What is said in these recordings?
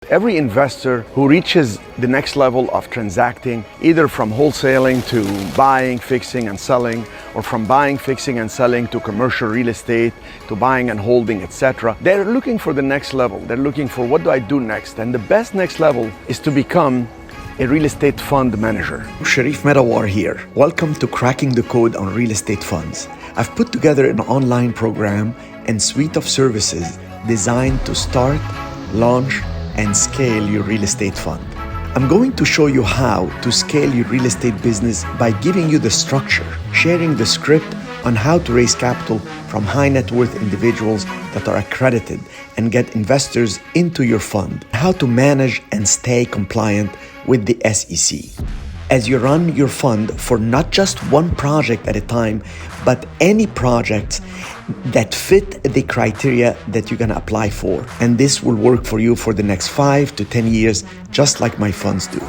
Every investor who reaches the next level of transacting, either from wholesaling to buying, fixing and selling, or from buying, fixing and selling to commercial real estate, to buying and holding, etc. They're looking for the next level. They're looking for, what do I do next? And the best next level is to become a real estate fund manager. Cherif Medawar here. Welcome to Cracking the Code on Real Estate Funds. I've put together an online program and suite of services designed to start, launch, and scale your real estate fund. I'm going to show you how to scale your real estate business by giving you the structure, sharing the script on how to raise capital from high net worth individuals that are accredited and get investors into your fund, how to manage and stay compliant with the SEC. As you run your fund for not just one project at a time, but any projects that fit the criteria that you're gonna apply for. And this will work for you for the next 5 to 10 years, just like my funds do.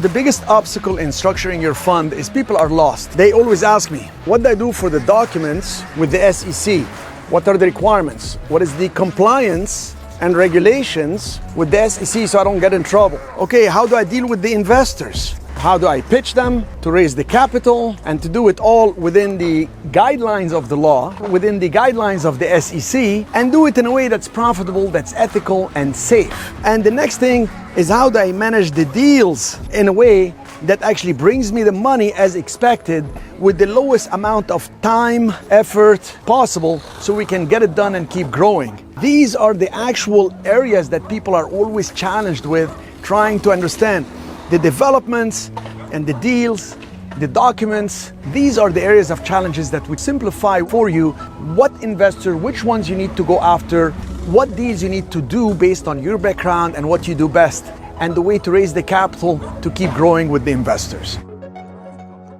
The biggest obstacle in structuring your fund is people are lost. They always ask me, what do I do for the documents with the SEC? What are the requirements? What is the compliance and regulations with the SEC so I don't get in trouble? Okay, how do I deal with the investors? How do I pitch them to raise the capital and to do it all within the guidelines of the law, within the guidelines of the SEC, and do it in a way that's profitable, that's ethical and safe? And the next thing is, how do I manage the deals in a way that actually brings me the money as expected with the lowest amount of time, effort possible so we can get it done and keep growing? These are the actual areas that people are always challenged with, trying to understand the developments and the deals, the documents. These are the areas of challenges that we simplify for you. What investor, which ones you need to go after, what deals you need to do based on your background and what you do best, and the way to raise the capital to keep growing with the investors.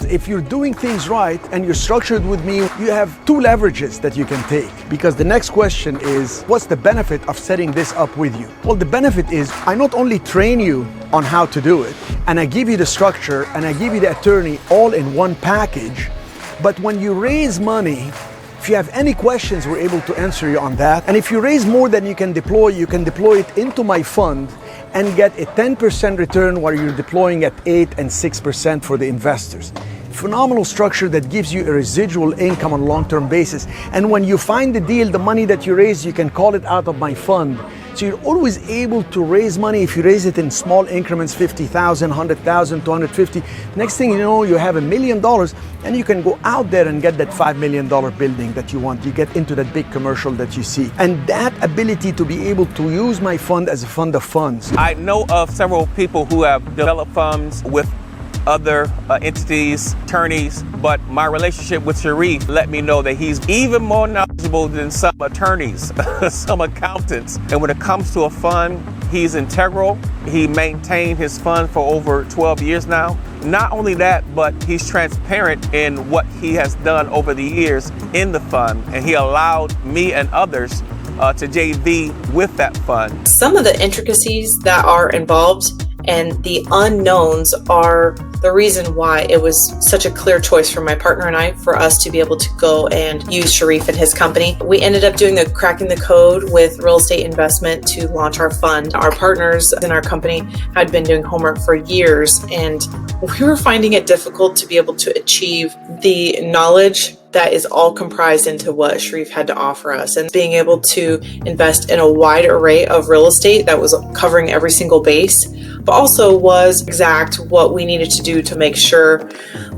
If you're doing things right and you're structured with me, you have 2 leverages that you can take. Because the next question is, what's the benefit of setting this up with you? Well, the benefit is I not only train you on how to do it, and I give you the structure, and I give you the attorney all in one package, but when you raise money, if you have any questions, we're able to answer you on that. And if you raise more than you can deploy it into my fund and get a 10% return while you're deploying at 8 and 6% for the investors. Phenomenal structure that gives you a residual income on a long-term basis. And when you find the deal, the money that you raise, you can call it out of my fund. So you're always able to raise money. If you raise it in small increments, 50,000, 100,000, 250, next thing you know, you have $1 million and you can go out there and get that $5 million building that you want. You get into that big commercial that you see. And that ability to be able to use my fund as a fund of funds. I know of several people who have developed funds with other entities, attorneys, but my relationship with Cherif let me know that he's even more knowledgeable than some attorneys, some accountants. And when it comes to a fund, he's integral. He maintained his fund for over 12 years now. Not only that, but he's transparent in what he has done over the years in the fund, and he allowed me and others to JV with that fund. Some of the intricacies that are involved and the unknowns are the reason why it was such a clear choice for my partner and I for us to be able to go and use Cherif and his company. We ended up doing a cracking the code with real estate investment to launch our fund. Our partners in our company had been doing homework for years, and we were finding it difficult to be able to achieve the knowledge that is all comprised into what Cherif had to offer us, and being able to invest in a wide array of real estate that was covering every single base, but also was exact what we needed to do to make sure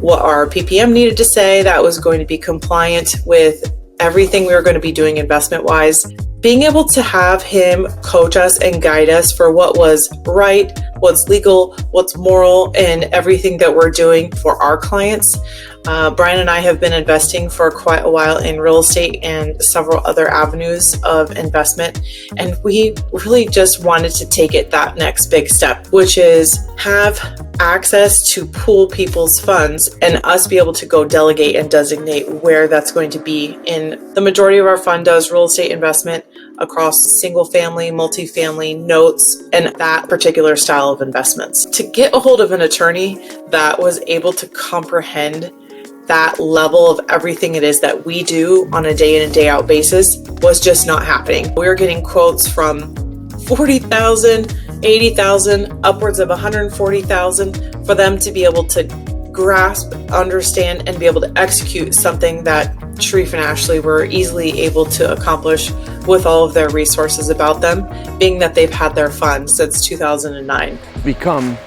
what our PPM needed to say that was going to be compliant with everything we were going to be doing investment wise. Being able to have him coach us and guide us for what was right, what's legal, what's moral, and everything that we're doing for our clients. Brian and I have been investing for quite a while in real estate and several other avenues of investment. And we really just wanted to take it that next big step, which is have access to pool people's funds and us be able to go delegate and designate where that's going to be. In the majority of our fund does real estate investment across single family, multifamily, notes, and that particular style of investments. To get a hold of an attorney that was able to comprehend that level of everything it is that we do on a day in and day out basis was just not happening. We were getting quotes from $40,000 $80,000, upwards of $140,000, for them to be able to grasp, understand, and be able to execute something that Cherif and Ashlee were easily able to accomplish with all of their resources about them, being that they've had their fund since 2009. Become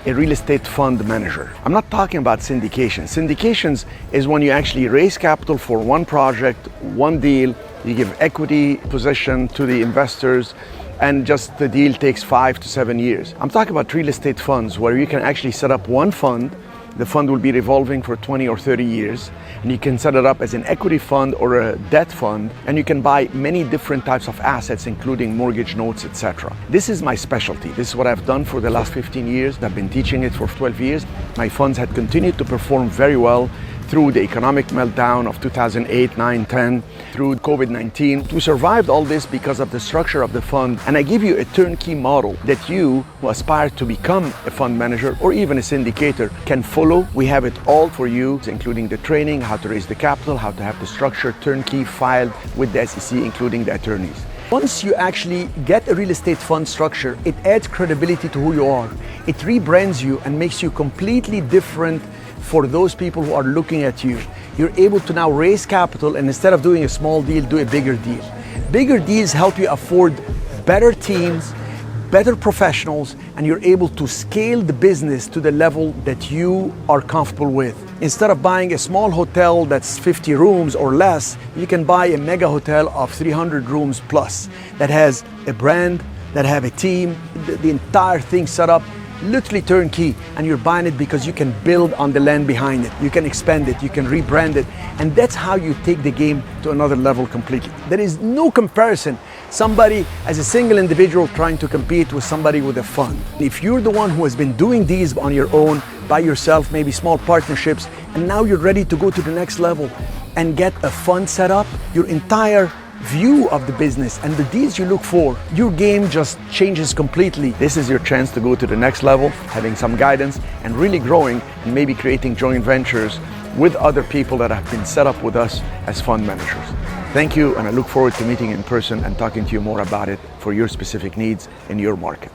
a real estate fund manager. I'm not talking about syndication. Syndications is when you actually raise capital for one project, one deal, you give equity position to the investors, and just the deal takes 5 to 7 years. I'm talking about real estate funds where you can actually set up one fund. The fund will be revolving for 20 or 30 years, and you can set it up as an equity fund or a debt fund, and you can buy many different types of assets, including mortgage notes, etc. This is my specialty. This is what I've done for the last 15 years. I've been teaching it for 12 years. My funds had continued to perform very well through the economic meltdown of 2008, 9, 10, through COVID-19. We survived all this because of the structure of the fund, and I give you a turnkey model that you who aspire to become a fund manager or even a syndicator can follow. We have it all for you, including the training, how to raise the capital, how to have the structure turnkey filed with the SEC, including the attorneys. Once you actually get a real estate fund structure, it adds credibility to who you are. It rebrands you and makes you completely different for those people who are looking at you. You're able to now raise capital, and instead of doing a small deal, do a bigger deal. Bigger deals help you afford better teams, better professionals, and you're able to scale the business to the level that you are comfortable with. Instead of buying a small hotel that's 50 rooms or less, you can buy a mega hotel of 300 rooms plus that has a brand, that have a team, the entire thing set up, literally turnkey, and you're buying it because you can build on the land behind it. You can expand it, you can rebrand it, and that's how you take the game to another level completely. There is no comparison. Somebody as a single individual trying to compete with somebody with a fund. If you're the one who has been doing these on your own, by yourself, maybe small partnerships, and now you're ready to go to the next level and get a fund set up, your entire view of the business and the deals you look for, your game just changes completely. This is your chance to go to the next level, having some guidance and really growing, and maybe creating joint ventures with other people that have been set up with us as fund managers. Thank you, and I look forward to meeting in person and talking to you more about it for your specific needs in your market.